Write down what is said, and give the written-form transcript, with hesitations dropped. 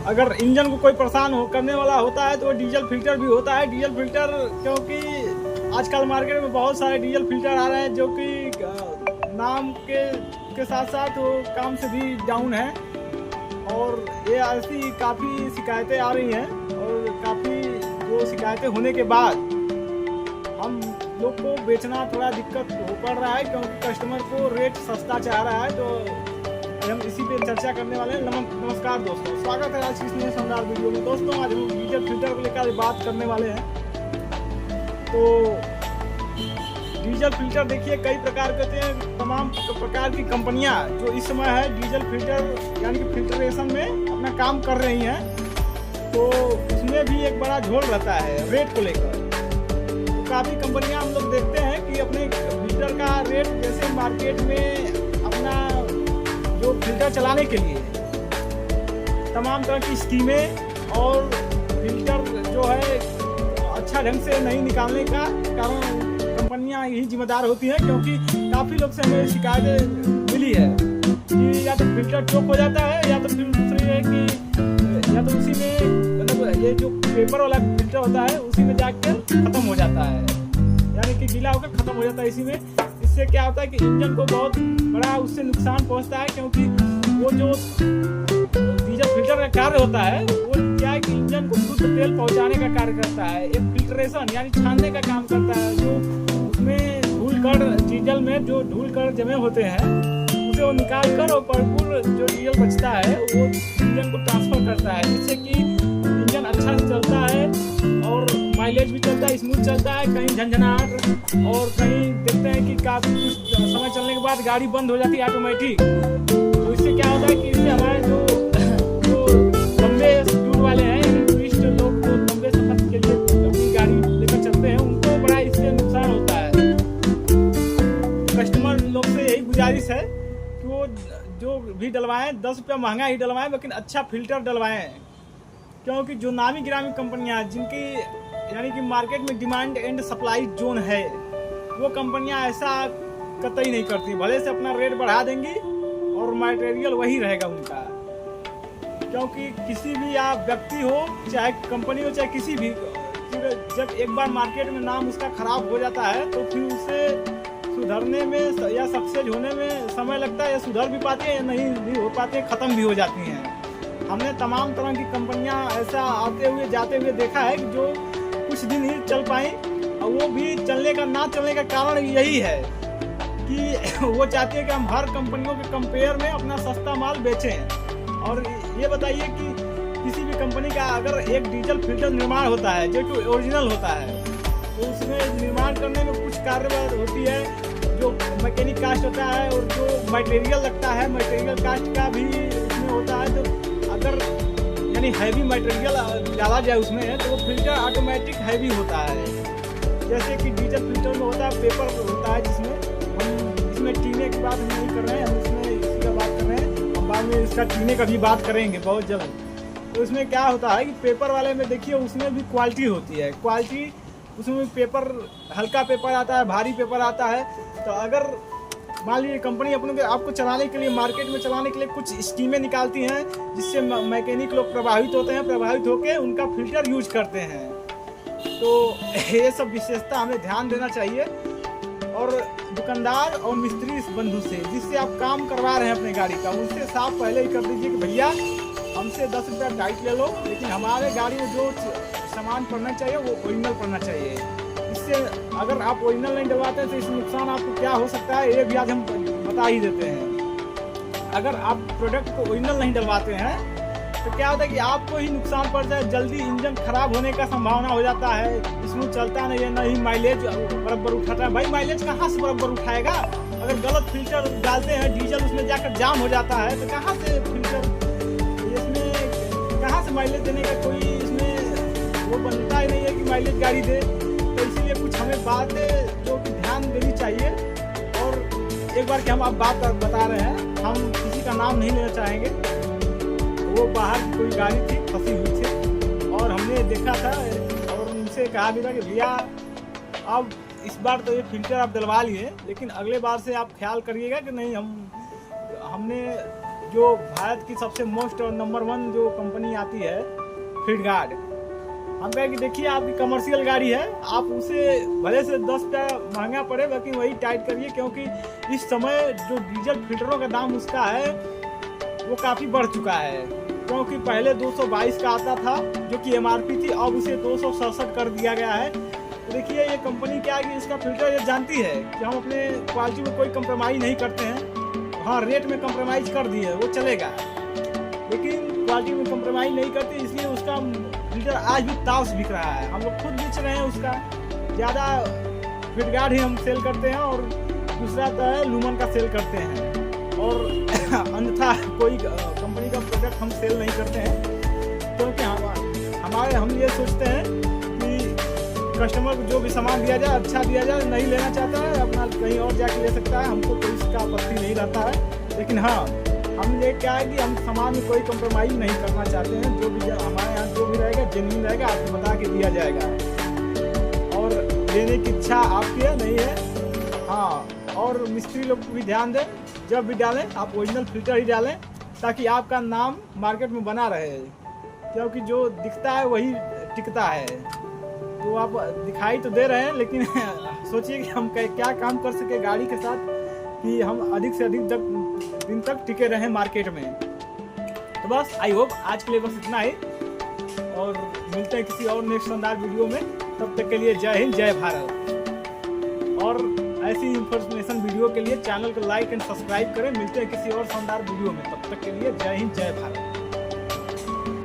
अगर इंजन को कोई परेशान करने वाला होता है तो डीजल फिल्टर भी होता है। डीजल फिल्टर क्योंकि आजकल मार्केट में बहुत सारे डीजल फिल्टर आ रहे हैं जो कि नाम के साथ साथ वो काम से भी डाउन है, और ये ऐसी काफ़ी शिकायतें आ रही हैं, और काफ़ी जो शिकायतें होने के बाद हम लोग को बेचना थोड़ा दिक्कत हो पड़ रहा है, क्योंकि कस्टमर को रेट सस्ता चाह रहा है। तो हम इसी पे चर्चा करने वाले हैं। नमस्कार दोस्तों, स्वागत है आज की इस नए शानदार वीडियो में। दोस्तों आज हम डीजल फिल्टर को लेकर बात करने वाले हैं। तो डीजल फिल्टर देखिए कई प्रकार के होते हैं, तमाम प्रकार की कंपनियां जो इस समय है डीजल फिल्टर यानी कि फिल्टरेशन में अपना काम कर रही हैं। तो उसमें भी एक बड़ा झोल रहता है रेट को लेकर। तो काफ़ी कंपनियां हम लोग देखते हैं कि अपने फिल्टर का रेट, जैसे मार्केट में अपना जो फिल्टर चलाने के लिए तमाम तरह की स्कीमें और फिल्टर जो है अच्छा ढंग से नहीं निकालने का कारण कंपनियां यही जिम्मेदार होती हैं। क्योंकि काफ़ी लोग से हमें शिकायतें मिली है कि या तो फिल्टर चोक हो जाता है, या तो फिर दूसरी है कि या तो उसी में मतलब ये जो पेपर वाला फिल्टर होता है उसी में जाकर ख़त्म हो जाता है, यानी कि गीला होकर ख़त्म हो जाता है इसी में। इससे क्या होता है कि इंजन को बहुत बड़ा उससे नुकसान पहुंचता है, क्योंकि वो जो डीजल फिल्टर का कार्य होता है वो क्या है कि इंजन को शुद्ध तेल पहुंचाने का कार्य करता है। एक फिल्ट्रेशन यानी छानने का काम करता है। जो उसमें धूल कण डीजल में जो धूल कण जमे होते हैं उसे वो निकाल कर और भरपूर जो डीजल बचता है वो इंजन को ट्रांसफर करता है, जिससे कि इंजन अच्छा से चलता है और माइलेज भी चलता है, स्मूथ चलता है। कहीं झंझनाहट और कहीं देखते हैं कि काफ़ी कुछ समय चलने के बाद गाड़ी बंद हो जाती है ऑटोमेटिक। तो इससे क्या होता है कि इससे हमारे जो लंबे स्पीड वाले हैं, टूरिस्ट लोग जो लंबे सफर के लिए अपनी गाड़ी लेकर चलते हैं, उनको बड़ा इससे नुकसान होता है। कस्टमर लोग से यही गुजारिश है कि वो जो भी डलवाएं 10 रुपया महंगा ही डलवाएं, लेकिन अच्छा फिल्टर डलवाएं। क्योंकि जो नामी गिरामी कंपनियां जिनकी यानी कि मार्केट में डिमांड एंड सप्लाई जोन है, वो कंपनियां ऐसा कतई नहीं करती। भले से अपना रेट बढ़ा देंगी और मटेरियल वही रहेगा उनका। क्योंकि किसी भी आप व्यक्ति हो, चाहे कंपनी हो, चाहे किसी भी, जब एक बार मार्केट में नाम उसका खराब हो जाता है तो फिर उसे सुधरने में या सक्सेस होने में समय लगता है। या सुधर भी पाती है या नहीं भी हो पाती है, ख़त्म भी हो जाती हैं। हमने तमाम तरह की कंपनियां ऐसा आते हुए जाते हुए देखा है कि जो कुछ दिन ही चल पाई, और वो भी चलने का ना चलने का कारण यही है कि वो चाहती है कि हम हर कंपनियों के कंपेयर में अपना सस्ता माल बेचें। और ये बताइए कि किसी भी कंपनी का अगर एक डीजल फिल्टर निर्माण होता है जो कि ओरिजिनल होता है, तो उसमें निर्माण करने में कुछ कार्यवाही होती है, जो मैकेनिक कास्ट होता है और जो मटेरियल लगता है मटेरियल कास्ट का भी उसमें होता है। तो अगर यानी हैवी मटेरियल डाला जाए उसमें तो वो फिल्टर ऑटोमेटिक हैवी होता है। जैसे कि डीजल फिल्टर में होता है पेपर होता है, जिसमें हम इसमें टीने की बात हम नहीं कर रहे हैं, हम इसमें इसी का बात कर रहे हैं। हम बाद में इसका टीने का भी बात करेंगे बहुत जल्द। तो इसमें क्या होता है कि पेपर वाले में देखिए उसमें भी क्वालिटी होती है। क्वालिटी उसमें पेपर हल्का पेपर आता है, भारी पेपर आता है। तो अगर मान लीजिए कंपनी अपने आपको चलाने के लिए, मार्केट में चलाने के लिए कुछ स्कीमें निकालती हैं, जिससे मैकेनिक लोग प्रभावित होते हैं, प्रभावित होकर उनका फिल्टर यूज करते हैं। तो ये सब विशेषता हमें ध्यान देना चाहिए। और दुकानदार और मिस्त्री इस बंधु से जिससे आप काम करवा रहे हैं अपने गाड़ी का, उनसे साफ पहले ही कर दीजिए कि भैया हमसे 10 रुपया टाइट ले लो, लेकिन हमारे गाड़ी में जो सामान पड़ना चाहिए वो ओरिजिनल पड़ना चाहिए। इससे अगर आप ओरिजिनल नहीं डलवाते हैं तो इससे नुकसान आपको क्या हो सकता है ये भी आज हम बता ही देते हैं। अगर आप प्रोडक्ट को ओरिजिनल नहीं डलवाते हैं तो क्या होता है कि आपको ही नुकसान पड़ जाए, जल्दी इंजन खराब होने का संभावना हो जाता है, स्मूथ चलता नहीं है, नहीं माइलेज बराबर उठाता है। भाई माइलेज कहाँ से बराबर उठाएगा? अगर गलत फिल्टर डालते हैं, डीजल उसमें जाकर जाम हो जाता है तो कहाँ से फिल्टर, इसमें कहाँ से माइलेज देने का कोई इसमें वो बनता ही नहीं है कि माइलेज गाड़ी दे। तो इसीलिए कुछ हमें बातें जो कि ध्यान देनी चाहिए। और एक बार की हम आप बात बता रहे हैं, हम किसी का नाम नहीं लेना चाहेंगे। वो बाहर की कोई गाड़ी थी, फंसी हुई थी, और हमने देखा था और उनसे कहा भी था कि भैया अब इस बार तो ये फिल्टर आप डलवा लिए, लेकिन अगले बार से आप ख्याल करिएगा कि नहीं हमने जो भारत की सबसे मोस्ट और नंबर 1 जो कंपनी आती है फ्लिपकार्ट। हम कहें कि देखिए आपकी कमर्शियल गाड़ी है, आप उसे भले से 10 रुपया महंगा पड़े लेकिन वही टाइट करिए, क्योंकि इस समय जो डीजल फिल्टरों का दाम उसका है वो काफ़ी बढ़ चुका है। क्योंकि पहले 222 का आता था जो कि MRP थी, अब उसे 267 कर दिया गया है। तो देखिए ये कंपनी क्या है कि इसका फिल्टर ये जानती है कि हम अपने क्वालिटी में कोई कंप्रोमाइज़ नहीं करते हैं। हाँ, रेट में कंप्रोमाइज़ कर दी है वो चलेगा, लेकिन क्वालिटी में कंप्रोमाइज़ नहीं करते, इसलिए उसका फिल्टर आज भी ताउस बिक रहा है। हम लोग खुद बेच रहे हैं उसका, ज़्यादा फ्लिपकार्ट ही हम सेल करते हैं और दूसरा तो है लूमन का सेल करते हैं, और अन्यथा कोई कंपनी का प्रोडक्ट हम सेल नहीं करते हैं। क्योंकि हम ये सोचते हैं कि कस्टमर को जो भी सामान दिया जाए अच्छा दिया जाए, नहीं लेना चाहता है अपना कहीं और जाके ले सकता है, हमको कोई इसका आपत्ति नहीं रहता है। लेकिन हाँ, हम ये क्या है कि हम सामान में कोई कंप्रोमाइज़ नहीं करना चाहते हैं। जो भी हमारे यहाँ जो भी रहेगा जेन्युइन रहेगा, आपको बता के दिया जाएगा, और लेने की इच्छा आपकी है नहीं है। हाँ, और मिस्त्री लोग को भी ध्यान दें, जब भी डालें आप ओरिजिनल फिल्टर ही डालें, ताकि आपका नाम मार्केट में बना रहे, क्योंकि जो दिखता है वही टिकता है। तो आप दिखाई तो दे रहे हैं, लेकिन सोचिए कि हम क्या काम कर सके गाड़ी के साथ कि हम अधिक से अधिक दिन तक टिके रहें मार्केट में। तो बस आई होप आज के लिए बस इतना ही, और मिलते हैं किसी और नेक्स्ट शानदार वीडियो में। तब तक के लिए जय हिंद जय भारत। और ऐसी इंफॉर्मेशन वीडियो के लिए चैनल को लाइक एंड सब्सक्राइब करें। मिलते हैं किसी और शानदार वीडियो में, तब तक के लिए जय हिंद जय भारत।